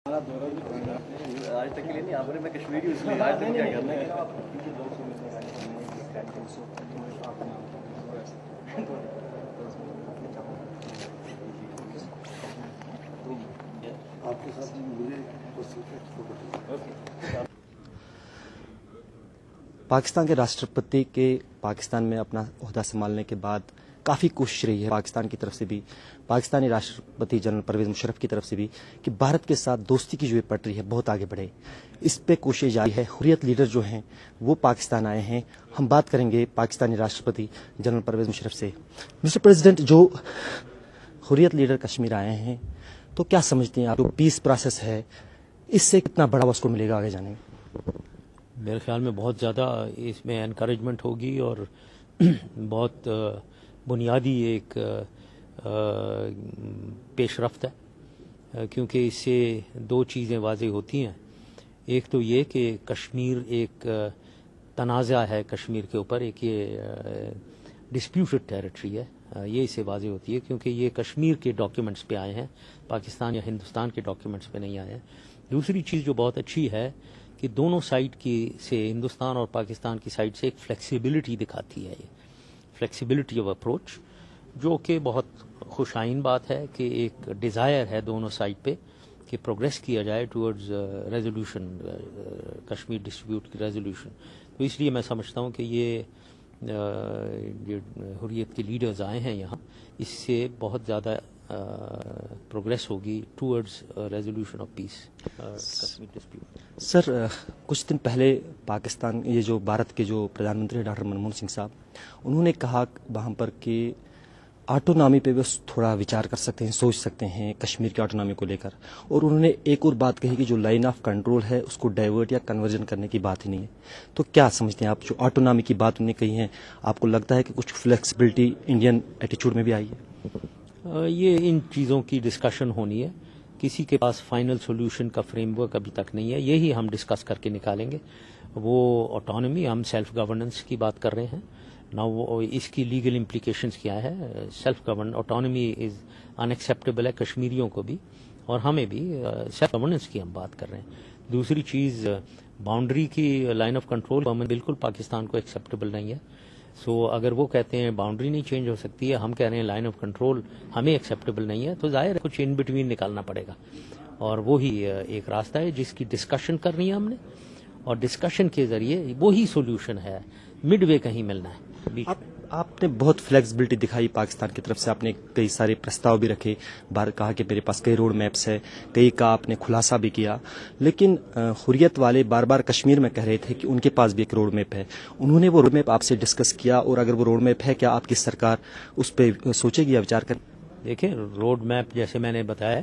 آج تک کے لیے نہیں، آپ میں کشمیری اس لیے آج تک کیا کرنا ہے. آپ کے ساتھ مجھے پاکستان کے راشٹرپتی کے پاکستان میں اپنا عہدہ سنبھالنے کے بعد کافی کوشش رہی ہے پاکستان کی طرف سے بھی، پاکستانی راشٹرپتی جنرل پرویز مشرف کی طرف سے بھی، کہ بھارت کے ساتھ دوستی کی جو یہ پٹری ہے بہت آگے بڑھے. اس پہ کوشش جاری ہے. حریت لیڈر جو ہیں وہ پاکستان آئے ہیں. ہم بات کریں گے پاکستانی راشٹرپتی جنرل پرویز مشرف سے. مسٹر پریزیڈنٹ، جو حریت لیڈر کشمیر آئے ہیں تو کیا سمجھتے ہیں آپ جو پیس پروسیس ہے اس سے کتنا بڑا اس کو ملے گا آگے جانے میں؟ میرے خیال میں بہت زیادہ اس میں انکریجمنٹ ہوگی اور بہت بنیادی ایک پیش رفت ہے، کیونکہ اس سے دو چیزیں واضح ہوتی ہیں. ایک تو یہ کہ کشمیر ایک تنازع ہے، کشمیر کے اوپر ایک یہ ڈسپیوٹڈ ٹیریٹری ہے، یہ اس سے واضح ہوتی ہے کیونکہ یہ کشمیر کے ڈاکیومنٹس پہ آئے ہیں، پاکستان یا ہندوستان کے ڈاکیومنٹس پہ نہیں آئے ہیں. دوسری چیز جو بہت اچھی ہے کہ دونوں سائڈ کی سے، ہندوستان اور پاکستان کی سائڈ سے ایک فلیکسیبلٹی دکھاتی ہے، یہ فلیکسیبلٹی آف اپروچ، جو کہ بہت خوش آئین بات ہے کہ ایک ڈیزائر ہے دونوں سائڈ پہ کہ پروگریس کیا جائے ٹورڈز ریزولوشن، کشمیر ڈسپیوٹ کی ریزولوشن. تو اس لیے میں سمجھتا ہوں کہ یہ حریت کے لیڈرز آئے ہیں یہاں، اس سے بہت زیادہ پروگریس ہوگی towards resolution of peace Kashmir dispute. Sir, کچھ دن پہلے پاکستان یہ جو بھارت کے جو پردھان منتری ڈاکٹر منموہن سنگھ صاحب، انہوں نے کہا وہاں پر کہ آٹونامی پہ بس تھوڑا وچار کر سکتے ہیں، سوچ سکتے ہیں کشمیر کی آٹونامی کو لے کر. اور انہوں نے ایک اور بات کہی کہ جو لائن آف کنٹرول ہے اس کو ڈائیورٹ یا کنورژن کرنے کی بات ہی نہیں ہے. تو کیا سمجھتے ہیں آپ جو آٹونامی کی بات انہوں نے کہی ہے، آپ کو لگتا ہے کہ کچھ فلیکسیبلٹی انڈین ایٹیچیوڈ میں بھی آئی ہے؟ یہ ان چیزوں کی ڈسکشن ہونی ہے، کسی کے پاس فائنل سولوشن کا فریم ورک ابھی تک نہیں ہے، یہی ہم ڈسکس کر کے نکالیں گے. وہ آٹونومی، ہم سیلف گورننس کی بات کر رہے ہیں نا، وہ اس کی لیگل امپلیکیشنز کیا ہے. سیلف گورن آٹونومی از ان ایکسیپٹیبل ہے کشمیریوں کو بھی اور ہمیں بھی. سیلف گورننس کی ہم بات کر رہے ہیں. دوسری چیز باؤنڈری کی لائن آف کنٹرول بالکل پاکستان کو ایکسیپٹیبل نہیں ہے. سو اگر وہ کہتے ہیں باؤنڈری نہیں چینج ہو سکتی ہے، ہم کہہ رہے ہیں لائن آف کنٹرول ہمیں ایکسیپٹیبل نہیں ہے، تو ظاہر ہے کچھ ان بٹوین نکالنا پڑے گا. اور وہی ایک راستہ ہے جس کی ڈسکشن کرنی ہے ہم نے، اور ڈسکشن کے ذریعے وہی سولوشن ہے. مڈ وے کہیں ملنا ہے. آپ نے بہت فلیکسیبلٹی دکھائی پاکستان کی طرف سے، آپ نے کئی سارے پرستاؤ بھی رکھے، بار کہا کہ میرے پاس کئی روڈ میپس ہے، کئی کا آپ نے خلاصہ بھی کیا. لیکن حریت والے بار بار کشمیر میں کہہ رہے تھے کہ ان کے پاس بھی ایک روڈ میپ ہے. انہوں نے وہ روڈ میپ آپ سے ڈسکس کیا؟ اور اگر وہ روڈ میپ ہے، کیا آپ کی سرکار اس پہ سوچے گی یا وچار کرے؟ دیکھیں، روڈ میپ جیسے میں نے بتایا،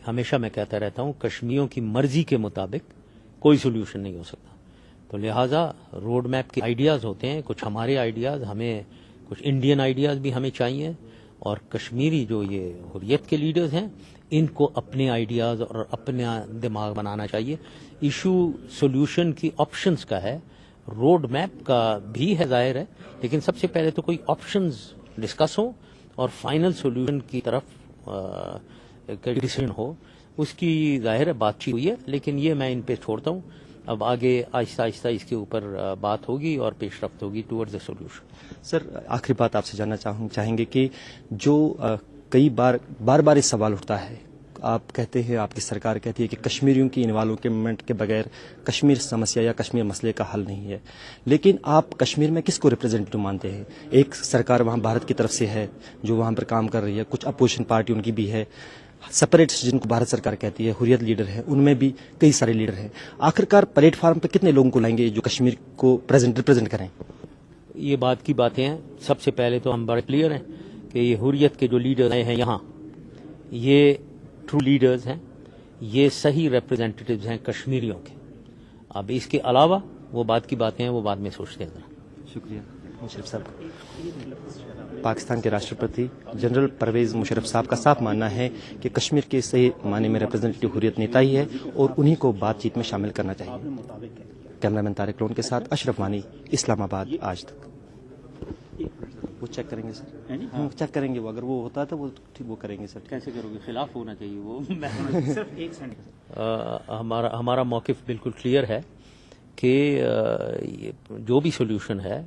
ہمیشہ میں کہتا رہتا ہوں کشمیریوں کی مرضی کے مطابق کوئی سولوشن نہیں ہو سکتا. تو لہٰذا روڈ میپ کے آئیڈیاز ہوتے ہیں، کچھ ہمارے آئیڈیاز، ہمیں کچھ انڈین آئیڈیاز بھی ہمیں چاہیے، اور کشمیری جو یہ حریت کے لیڈرز ہیں ان کو اپنے آئیڈیاز اور اپنا دماغ بنانا چاہیے. ایشو سولوشن کی آپشنز کا ہے، روڈ میپ کا بھی ہے ظاہر ہے، لیکن سب سے پہلے تو کوئی آپشنز ڈسکس ہوں اور فائنل سولوشن کی طرف ڈیسیژن ہو. اس کی ظاہر ہے بات چیت ہوئی ہے، لیکن یہ میں ان پہ چھوڑتا ہوں. اب آگے آہستہ آہستہ اس کے اوپر بات ہوگی اور پیش رفت ہوگی ٹورڈز اے سولوشن. سر، آخری بات آپ سے جاننا چاہیں گے کہ جو کئی بار اس سوال اٹھتا ہے، آپ کہتے ہیں، آپ کی سرکار کہتی ہے کہ کشمیریوں کی انوالومنٹ کے بغیر کشمیر سمسیا یا کشمیر مسئلے کا حل نہیں ہے، لیکن آپ کشمیر میں کس کو ریپرزینٹیو مانتے ہیں؟ ایک سرکار وہاں بھارت کی طرف سے ہے جو وہاں پر کام کر رہی ہے، کچھ اپوزیشن پارٹی ان کی بھی ہے، سپریٹس جن کو بھارت سرکار کہتی ہے، حریت لیڈر ہے، ان میں بھی کئی سارے لیڈر ہیں. آخرکار پلیٹ فارم پہ کتنے لوگوں کو لائیں گے جو کشمیر کو ریپرزینٹ کریں؟ یہ بات کی باتیں ہیں. سب سے پہلے تو ہم بڑے کلیئر ہیں کہ یہ حریت کے جو لیڈر آئے ہیں یہاں، یہ ٹرو لیڈرز ہیں، یہ صحیح ریپرزینٹیٹیوز ہیں کشمیریوں کے. اب اس کے علاوہ وہ بات کی باتیں ہیں، وہ بعد میں سوچتے ہیں. ذرا شکریہ مشرف صاحب. پاکستان کے راشٹرپتی جنرل پرویز مشرف صاحب کا صاف ماننا ہے کہ کشمیر کے صحیح معنی میں ریپرزینٹیٹیو حریت نیتا ہی ہے اور انہی کو بات چیت میں شامل کرنا چاہیے. کیمرہ مین طارق لون کے ساتھ اشرف وانی، اسلام آباد، آج تک. وہ چیک کریں گے سر. ہیں جی؟ ہم چیک کریں گے وہ، اگر وہ ہوتا ہے تو وہ کریں گے سر. کیسے کرو گے؟ خلاف ہونا چاہیے وہ. صرف ایک سینٹنس. ہمارا موقف بالکل کلیئر ہے کہ جو بھی سولوشن ہے